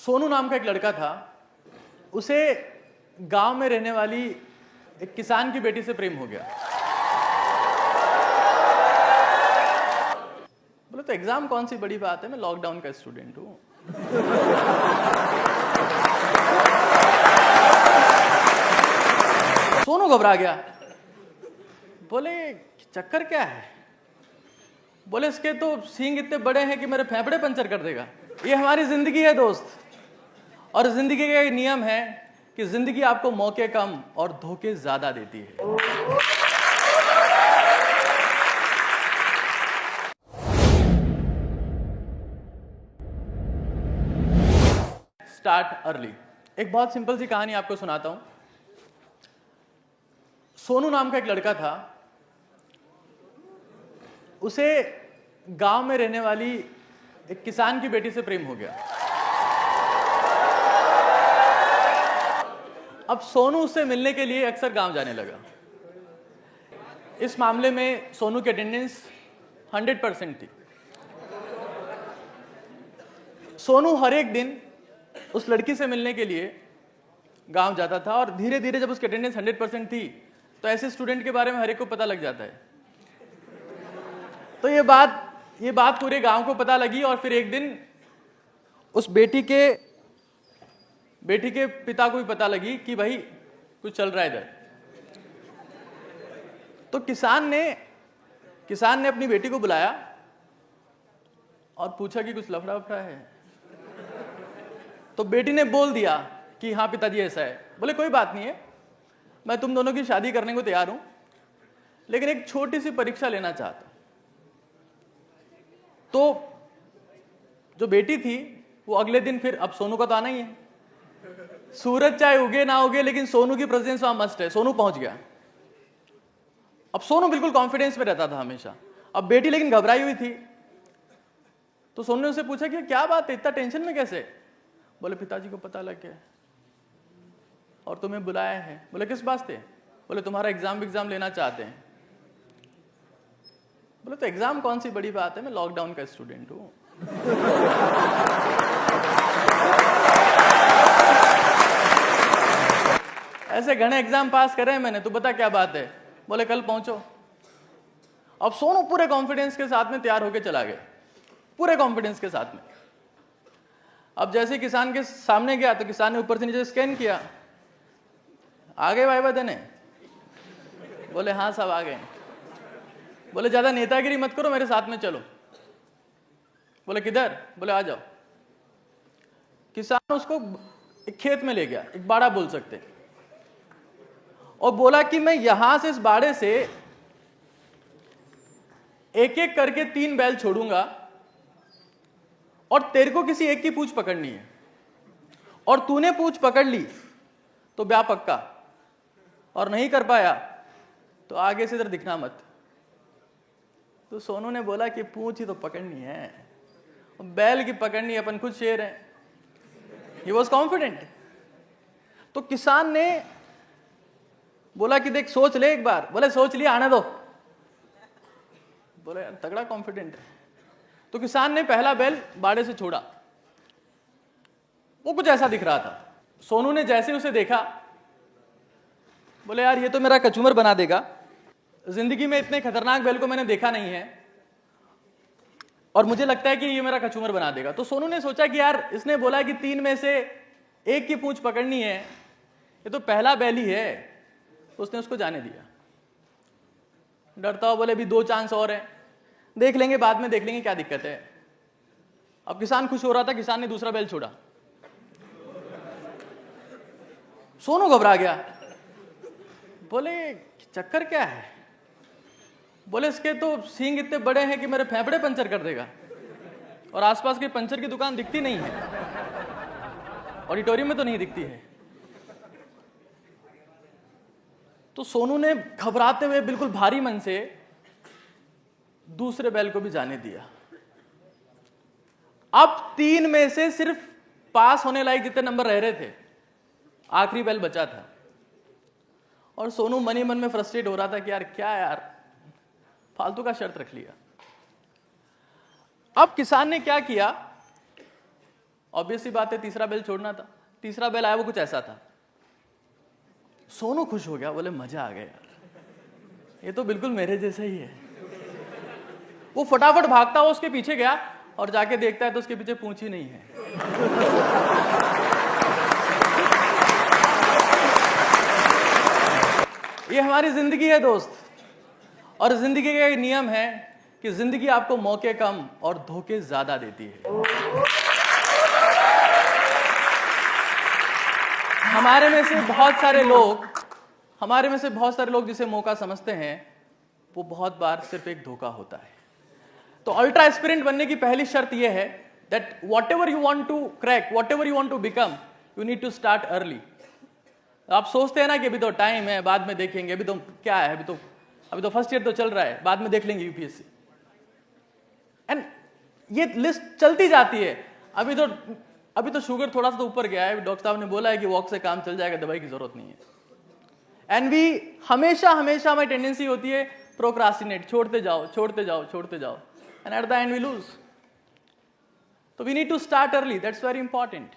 सोनू नाम का एक लड़का था। उसे गांव में रहने वाली एक किसान की बेटी से प्रेम हो गया। बोले तो एग्जाम कौन सी बड़ी बात है, मैं लॉकडाउन का स्टूडेंट हूं। सोनू घबरा गया। बोले चक्कर क्या है? बोले इसके तो सींग इतने बड़े हैं कि मेरे फेफड़े पंचर कर देगा। ये हमारी जिंदगी है दोस्त, और जिंदगी का एक नियम है कि जिंदगी आपको मौके कम और धोखे ज्यादा देती है। Start early. एक बहुत सिंपल सी कहानी आपको सुनाता हूं। सोनू नाम का एक लड़का था। उसे गांव में रहने वाली एक किसान की बेटी से प्रेम हो गया। अब सोनू उससे मिलने के लिए अक्सर गांव जाने लगा। इस मामले में सोनू की अटेंडेंस 100% थी। सोनू हर एक दिन उस लड़की से मिलने के लिए गांव जाता था, और धीरे धीरे जब उसकी अटेंडेंस 100% थी तो ऐसे स्टूडेंट के बारे में हर एक को पता लग जाता है। तो ये बात पूरे गांव को पता लगी, और फिर एक दिन उस बेटी के पिता को भी पता लगी कि भाई कुछ चल रहा है इधर। तो किसान ने अपनी बेटी को बुलाया और पूछा कि कुछ लफड़ा वफड़ा है। तो बेटी ने बोल दिया कि हाँ पिताजी ऐसा है। बोले कोई बात नहीं है, मैं तुम दोनों की शादी करने को तैयार हूं, लेकिन एक छोटी सी परीक्षा लेना चाहता। तो जो बेटी थी वो अगले दिन, फिर अब सोनू का तो आना ही है, सूरज चाहे उगे ना उगे लेकिन सोनू की प्रेजेंस वहां मस्ट है। सोनू पहुंच गया। अब सोनू बिल्कुल कॉन्फिडेंस में रहता था हमेशा। अब बेटी लेकिन घबराई हुई थी। तो सोनू ने उससे पूछा कि क्या बात है, इतना टेंशन में कैसे? बोले पिताजी को पता लग गया और तुम्हें बुलाया है। बोले किस बात से? बोले तुम्हारा एग्जाम लेना चाहते हैं। बोले तो एग्जाम कौन सी बड़ी बात है, मैं लॉकडाउन का स्टूडेंट हूं। ऐसे घने एग्जाम पास करे हैं मैंने, तू बता क्या बात है? बोले कल पहुंचो। अब सोनू पूरे कॉन्फिडेंस के साथ में तैयार होकर चला गया, पूरे कॉन्फिडेंस के साथ में। अब जैसे किसान के सामने गया तो किसान ने ऊपर से नीचे स्कैन किया। आ गए वाइवा देने? बोले हाँ सब आ गए। बोले ज्यादा नेतागिरी मत करो, मेरे साथ में चलो। बोले किधर? बोले आ जाओ। किसान उसको एक खेत में ले गया, एक बाड़ा बोल सकते हैं, और बोला कि मैं यहां से, इस बाड़े से एक एक करके 3 बैल छोड़ूंगा, और तेरे को किसी एक की पूंछ पकड़नी है, और तूने पूंछ पकड़ ली तो ब्याह पक्का, और नहीं कर पाया तो आगे से इधर दिखना मत। तो सोनू ने बोला कि पूंछ ही तो पकड़नी है, बैल की पकड़नी है, अपन खुद शेर है। He was confident. तो किसान ने बोला कि देख सोच ले एक बार। बोले सोच लिया, आने दो। बोले यार तगड़ा कॉन्फिडेंट है। तो किसान ने पहला बैल बाड़े से छोड़ा। वो कुछ ऐसा दिख रहा था। सोनू ने जैसे उसे देखा, बोले यार ये तो मेरा कचूमर बना देगा। जिंदगी में इतने खतरनाक बैल को मैंने देखा नहीं है, और मुझे लगता है कि ये मेरा कचूमर बना देगा। तो सोनू ने सोचा कि यार इसने बोला कि 3 में से एक की पूंछ पकड़नी है, ये तो पहला बैल ही है। तो उसने उसको जाने दिया। डरता हुआ बोले अभी 2 चांस और है, देख लेंगे, बाद में देख लेंगे क्या दिक्कत है। अब किसान खुश हो रहा था, किसान ने दूसरा बैल छोड़ा। सोनू घबरा गया। बोले चक्कर क्या है? बोले इसके तो सींग इतने बड़े हैं कि मेरे फेफड़े पंचर कर देगा, और आसपास की पंचर की दुकान दिखती नहीं है, ऑडिटोरियम में तो नहीं दिखती है। तो सोनू ने घबराते हुए बिल्कुल भारी मन से दूसरे बैल को भी जाने दिया। अब 3 में से सिर्फ पास होने लायक जितने नंबर रह रहे थे, आखिरी बैल बचा था। और सोनू मन ही मन में फ्रस्ट्रेट हो रहा था कि यार क्या यार, फालतू का शर्त रख लिया। अब किसान ने क्या किया, ऑब्वियस सी बात है, तीसरा बेल छोड़ना था। तीसरा बेल आया, वो कुछ ऐसा था। सोनू खुश हो गया, बोले मजा आ गया यार, ये तो बिल्कुल मेरे जैसा ही है। वो फटाफट भागता हुआ उसके पीछे गया और जाके देखता है तो उसके पीछे पूंछ ही नहीं है। ये हमारी जिंदगी है दोस्त, और जिंदगी का एक नियम है कि जिंदगी आपको मौके कम और धोखे ज्यादा देती है। हमारे में से बहुत सारे लोग जिसे मौका समझते हैं, वो बहुत बार सिर्फ एक धोखा होता है। तो अल्ट्रा एस्पिरेंट बनने की पहली शर्त यह है that whatever you want to crack, whatever you want to become, you need to start early. आप सोचते हैं ना कि अभी तो टाइम है, बाद में देखेंगे, अभी तो क्या है, अभी तो फर्स्ट ईयर तो चल रहा है, बाद में देख लेंगे यूपीएससी। एंड ये लिस्ट चलती जाती है। अभी तो शुगर थोड़ा सा तो ऊपर गया है, डॉक्टर साहब ने बोला है कि वॉक से काम चल जाएगा, दवाई की जरूरत नहीं है। एंड वी हमेशा हमें टेंडेंसी होती है प्रोक्रास्टिनेट, छोड़ते जाओ। And at the end we lose. तो we need to start early, that's very important.